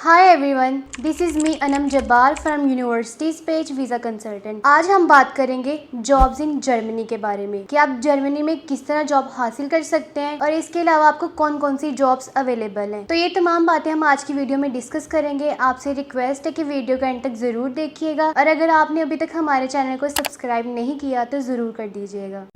Hi everyone, this is me Anam Jabbar from universities page visa consultant. आज हम बात करेंगे जॉब्स इन जर्मनी के बारे में कि आप जर्मनी में किस तरह जॉब हासिल कर सकते हैं और इसके अलावा आपको कौन कौन सी जॉब्स अवेलेबल हैं। तो ये तमाम बातें हम आज की वीडियो में डिस्कस करेंगे। आपसे रिक्वेस्ट है कि वीडियो का एंड तक ज़रूर देखिएगा और अगर आपने अभी तक हमारे चैनल को सब्सक्राइब नहीं किया तो ज़रूर कर दीजिएगा।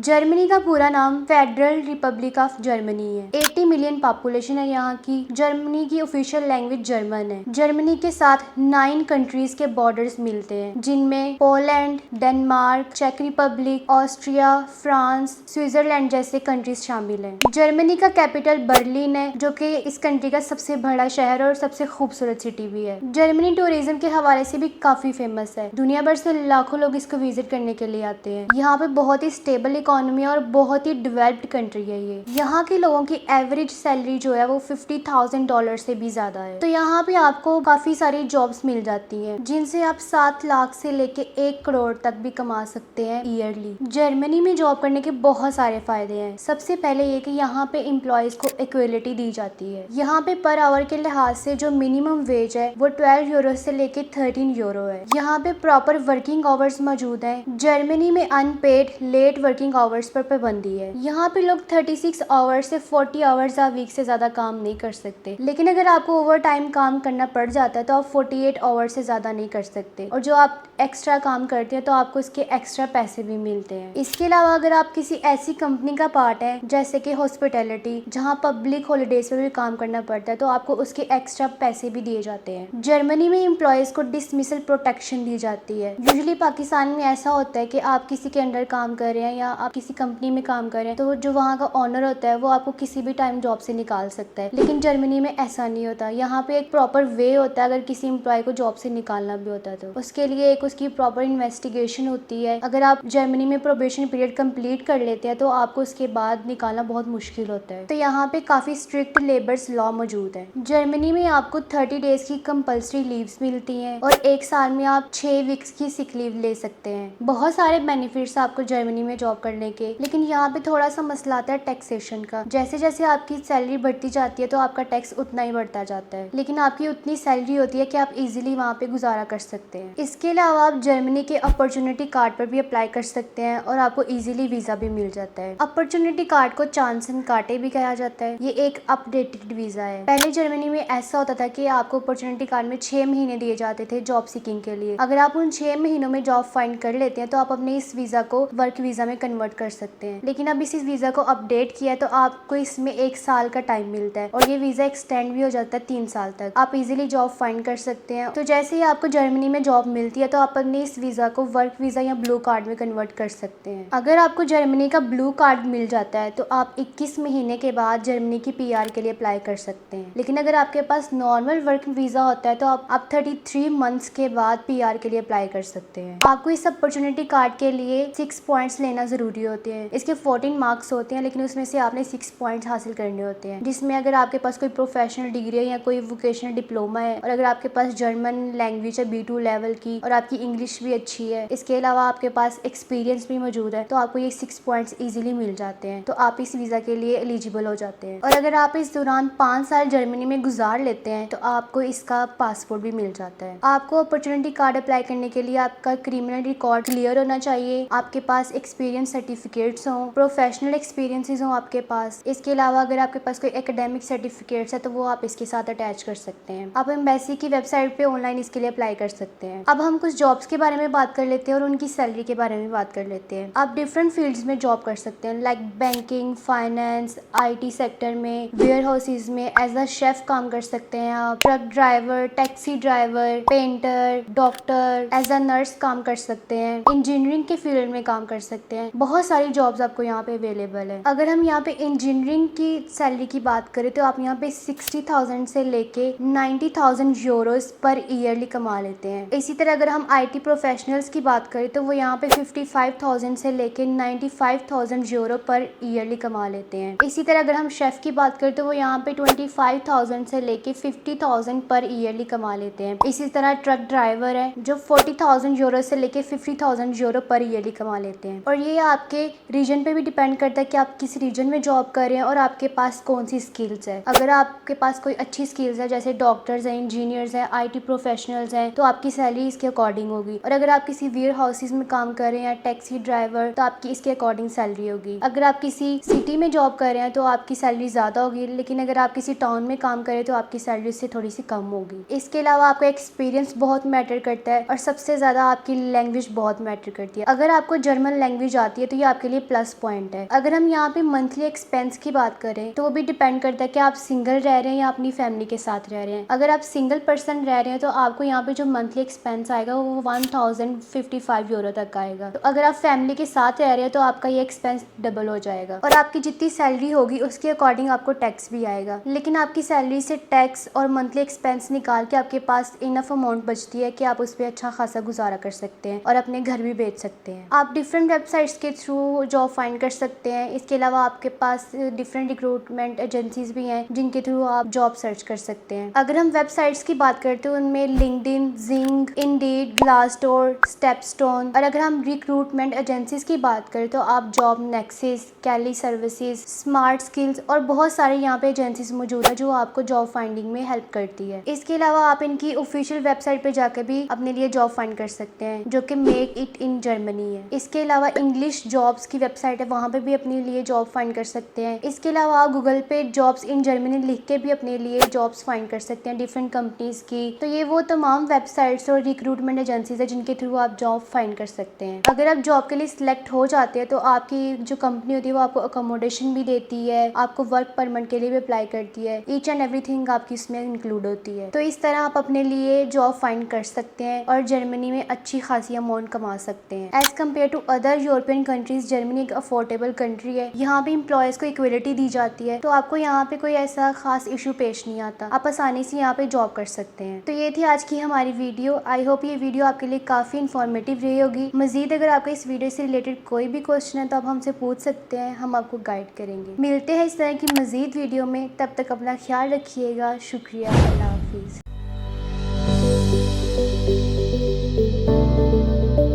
जर्मनी का पूरा नाम फेडरल रिपब्लिक ऑफ जर्मनी है। 80 मिलियन पॉपुलेशन है यहाँ की। जर्मनी की ऑफिशियल लैंग्वेज जर्मन है। जर्मनी के साथ 9 कंट्रीज के बॉर्डर्स मिलते हैं जिनमें पोलैंड, डेनमार्क, चेक रिपब्लिक, ऑस्ट्रिया, फ्रांस, स्विट्जरलैंड जैसे कंट्रीज शामिल हैं। जर्मनी का कैपिटल बर्लिन है जो कि इस कंट्री का सबसे बड़ा शहर और सबसे खूबसूरत सिटी भी है। जर्मनी टूरिज्म के हवाले से भी काफी फेमस है। दुनिया भर से लाखों लोग इसको विजिट करने के लिए आते हैं। यहाँ पे बहुत ही स्टेबल इकोनॉमी और बहुत ही डेवलप्ड कंट्री है ये। यहाँ के लोगों की एवरेज सैलरी जो है वो $50,000 से भी ज्यादा है। तो यहाँ पे आपको काफी सारी जॉब्स मिल जाती हैं जिनसे आप 7 लाख से लेके 1 करोड़ तक भी कमा सकते हैं ईयरली। जर्मनी में जॉब करने के बहुत सारे फायदे हैं। सबसे पहले ये कि यहाँ पे एम्प्लॉयज को इक्वलिटी दी जाती है। यहाँ पे पर आवर के लिहाज से जो मिनिमम वेज है वो 12 यूरो से लेके 13 यूरो है। यहाँ पे प्रॉपर वर्किंग आवर्स मौजूद है। जर्मनी में unpaid late working hours per पाबंदी है। यहाँ पे लोग 36 आवर्स से 40 आवर्स आ वीक से ज्यादा काम नहीं कर सकते, लेकिन अगर आपको ओवर टाइम काम करना पड़ जाता है तो आप 48 आवर्स से ज्यादा नहीं कर सकते और जो आप एक्स्ट्रा काम करते हैं तो आपको इसके एक्स्ट्रा पैसे भी मिलते हैं। इसके अलावा अगर आप किसी ऐसी कंपनी का पार्ट है जैसे कि हॉस्पिटैलिटी जहाँ पब्लिक हॉलीडेज पे भी काम करना पड़ता है तो आपको उसके एक्स्ट्रा पैसे भी दिए जाते हैं। जर्मनी में एम्प्लॉयज को डिसमिसल प्रोटेक्शन दी जाती है। यूजुअली पाकिस्तान में ऐसा होता है कि आप किसी के अंडर काम कर रहे हैं या आप किसी कंपनी में काम कर रहे हैं तो जो वहाँ का ओनर होता है वो आपको किसी भी टाइम जॉब से निकाल सकता है, लेकिन जर्मनी में ऐसा नहीं होता। यहाँ पे एक प्रॉपर वे होता है। अगर किसी एम्प्लॉय को जॉब से निकालना भी होता है तो उसके लिए एक उसकी प्रॉपर इन्वेस्टिगेशन होती है। अगर आप जर्मनी में प्रोबेशन पीरियड कंप्लीट कर लेते हैं तो आपको उसके बाद निकालना बहुत मुश्किल होता है। तो यहाँ पे काफी स्ट्रिक्ट लेबर्स लॉ मौजूद है। जर्मनी में आपको 30 डेज की कंपल्सरी लीव्स मिलती हैं और 1 साल में आप 6 वीक्स की सिक लीव ले सकते हैं। बहुत सारे बेनिफिट्स आपको जर्मनी में जॉब करने के, लेकिन यहाँ पे थोड़ा सा मसला आता है टैक्सेशन का। जैसे जैसे आपकी सैलरी बढ़ती जाती है तो आपका टैक्स उतना ही बढ़ता जाता है, लेकिन आपकी उतनी सैलरी होती है कि आप इजीली वहाँ पे गुजारा कर सकते हैं। इसके अलावा आप जर्मनी के अपॉर्चुनिटी कार्ड पर भी अप्लाई कर सकते हैं और आपको इजीली वीजा भी मिल जाता है। अपॉर्चुनिटी कार्ड को चांसन कार्टे भी कहा जाता है। ये एक अपडेटेड वीजा है। पहले जर्मनी में ऐसा होता था कि आपको अपॉर्चुनिटी कार्ड में 6 महीने दिए जाते थे जॉब सीकिंग के लिए। अगर आप उन 6 महीनों में जॉब फाइंड कर लेते हैं तो आप अपने इस वीजा को वर्क वीजा में कन्वर्ट कर सकते हैं। लेकिन अब इस वीजा को अपडेट किया है तो आपको इसमें 1 साल का टाइम मिलता है और ये वीजा एक्सटेंड भी हो जाता है 3 साल तक। आप इजीली जॉब फाइंड कर सकते हैं। तो जैसे ही आपको जर्मनी में जॉब मिलती है तो आप अपने इस वीजा को वर्क वीजा या ब्लू कार्ड में कन्वर्ट कर सकते हैं। अगर आपको जर्मनी का ब्लू कार्ड मिल जाता है तो आप 21 महीने के बाद जर्मनी की PR के लिए अप्लाई कर सकते हैं। लेकिन अगर आपके पास नॉर्मल वर्क वीजा होता है तो आप 33 मंथ्स के बाद PR के लिए अप्लाई कर सकते हैं। आपको इस अपॉर्चुनिटी कार्ड के लिए 6 पॉइंट्स लेना जरूरी होते हैं। इसके 14 मार्क्स होते हैं, लेकिन उसमें से आपने 6 पॉइंट्स हासिल करने होते हैं, जिसमें अगर आपके पास कोई प्रोफेशनल डिग्री है या कोई वोकेशनल डिप्लोमा है और अगर आपके पास जर्मन लैंग्वेज है B2 लेवल की और आपकी इंग्लिश भी अच्छी है, इसके अलावा आपके पास एक्सपीरियंस भी मौजूद है, तो आपको ये 6 पॉइंट्स इजीली मिल जाते हैं। तो आप इस वीजा के लिए एलिजिबल हो जाते हैं। और अगर आप इस दौरान 5 साल जर्मनी में गुजार लेते हैं तो आपको इसका पासपोर्ट भी मिल जाता है। आपको अपॉर्चुनिटी कार्ड अप्लाई करने के लिए आपका क्रिमिनल रिकॉर्ड क्लियर होना चाहिए, आपके पास एक्सपीरियंस सर्टिफिकेट्स हों, प्रोफेशनल एक्सपीरियंसेस हों आपके पास। इसके अलावा अगर आपके पास कोई एकेडमिक सर्टिफिकेट्स है तो वो आप इसके साथ अटैच कर सकते हैं। आप एम्बेसी की वेबसाइट पे ऑनलाइन इसके लिए अप्लाई कर सकते हैं। अब हम कुछ जॉब्स के बारे में बात कर लेते हैं और उनकी सैलरी के बारे में बात कर लेते हैं। आप डिफरेंट फील्ड्स में जॉब कर सकते हैं, like banking, finance, IT sector में, वेयर हाउसेज में एज अ शेफ काम कर सकते हैं आप, truck driver, taxi driver, painter, doctor, as a nurse काम कर सकते हैं, इंजीनियरिंग के फील्ड में काम कर सकते हैं। बहुत सारी जॉब्स आपको यहाँ पे अवेलेबल है। अगर हम यहाँ पे इंजीनियरिंग की सैलरी की बात करें तो आप यहाँ पे 60,000 से लेके 90,000 यूरोस पर ईयरली कमा लेते हैं। इसी तरह अगर हम IT प्रोफेशनल्स की बात करें तो वो यहाँ पे 55,000 से लेके 95,000 यूरो पर ईयरली कमा लेते हैं। इसी तरह अगर हम शेफ की बात करें तो वो यहाँ पे 25,000 से लेके 50,000 पर ईयरली कमा लेते हैं। इसी तरह ट्रक ड्राइवर है जो 40,000 यूरो से लेके 50,000 यूरो पर ईयरली कमा लेते हैं। और ये आपके आपके रीजन पे भी डिपेंड करता है कि आप किस रीजन में जॉब कर रहे हैं और आपके पास कौन सी स्किल्स है। अगर आपके पास कोई अच्छी स्किल्स है, जैसे डॉक्टर्स हैं, इंजीनियर्स हैं, IT प्रोफेशनल्स हैं, तो आपकी सैलरी इसके अकॉर्डिंग होगी। और अगर आप किसी वेयर हाउसेज में काम कर रहे हैं, टैक्सी ड्राइवर, तो आपकी इसके अकॉर्डिंग सैलरी होगी। अगर आप किसी सिटी में जॉब कर रहे हैं तो आपकी सैलरी ज़्यादा होगी, लेकिन अगर आप किसी टाउन में काम करें तो आपकी सैलरी उससे थोड़ी सी कम होगी। इसके अलावा आपका एक्सपीरियंस बहुत मैटर करता है और सबसे ज़्यादा आपकी लैंग्वेज बहुत मैटर करती है। अगर आपको जर्मन लैंग्वेज आती है तो ये आपके लिए प्लस पॉइंट है। अगर हम यहाँ पे मंथली एक्सपेंस की बात करें तो वो भी डिपेंड करता है कि आप सिंगल रह रहे हैं या अपनी फैमिली के साथ रह रहे हैं। अगर आप सिंगल पर्सन रह रहे हैं तो आपको यहाँ पे जो मंथली एक्सपेंस आएगा वो 1055 यूरो तक आएगा। तो अगर आप फैमिली के साथ रह रहे हैं तो आपका ये एक्सपेंस डबल हो जाएगा और आपकी जितनी सैलरी होगी उसके अकॉर्डिंग आपको टैक्स भी आएगा। लेकिन आपकी सैलरी से टैक्स और मंथली एक्सपेंस निकाल के आपके पास इनफ अमाउंट बचती है कि आप उस पर अच्छा खासा गुजारा कर सकते हैं और अपने घर भी बेच सकते हैं। आप डिफरेंट वेबसाइट्स के थ्रू जॉब फाइंड कर सकते हैं। इसके अलावा आपके पास डिफरेंट रिक्रूटमेंट एजेंसीज भी हैं जिनके थ्रू आप जॉब सर्च कर सकते हैं। अगर हम वेबसाइट्स की बात करते हैं उनमें लिंक्डइन, जिंग, इंडीड, ग्लासडोर, स्टेपस्टोन। और अगर हम रिक्रूटमेंट एजेंसीज की बात करें तो आप जॉब नेक्सिस, कैली सर्विसेज, स्मार्ट स्किल्स और बहुत सारे यहाँ पे एजेंसीज मौजूद है जो आपको जॉब फाइंडिंग में हेल्प करती है। इसके अलावा आप इनकी ऑफिशियल वेबसाइट पे जाकर भी अपने लिए जॉब फाइंड कर सकते हैं जो कि मेक इट इन जर्मनी है। इसके अलावा इंग्लिश जॉब्स की वेबसाइट है, वहाँ पे भी अपने लिए जॉब फाइंड कर सकते हैं। इसके अलावा आप गूगल पे जॉब्स इन जर्मनी लिख के भी अपने लिए जॉब्स फाइंड कर सकते हैं डिफरेंट कंपनीज की। तो ये वो तमाम वेबसाइट्स और रिक्रूटमेंट एजेंसीज है जिनके थ्रू आप जॉब फाइंड कर सकते हैं। अगर आप जॉब के लिए सिलेक्ट हो जाते हैं तो आपकी जो कंपनी होती है वो आपको अकोमोडेशन भी देती है, आपको वर्क परमिट के लिए भी अप्लाई करती है। ईच एंड एवरीथिंग आपकी इसमें इंक्लूड होती है। तो इस तरह आप अपने लिए जॉब फाइंड कर सकते हैं और जर्मनी में अच्छी खासी अमाउंट कमा सकते हैं। As compare to other European countries Germany एक अफोर्डेबल कंट्री है। यहाँ पे एम्प्लॉयज को इक्वलिटी दी जाती है, तो आपको यहाँ पे कोई ऐसा खास इशू पेश नहीं आता, आप आसानी से यहाँ पे जॉब कर सकते हैं। तो ये थी आज की हमारी वीडियो। आई होप ये वीडियो आपके लिए काफी इन्फॉर्मेटिव रही होगी। मजीद अगर आपको इस वीडियो से रिलेटेड कोई भी क्वेश्चन है तो आप हमसे पूछ सकते हैं, हम आपको गाइड करेंगे। मिलते हैं इस तरह की मजीद वीडियो में, तब तक अपना ख्याल रखिएगा। शुक्रिया, अल्लाह हाफिज।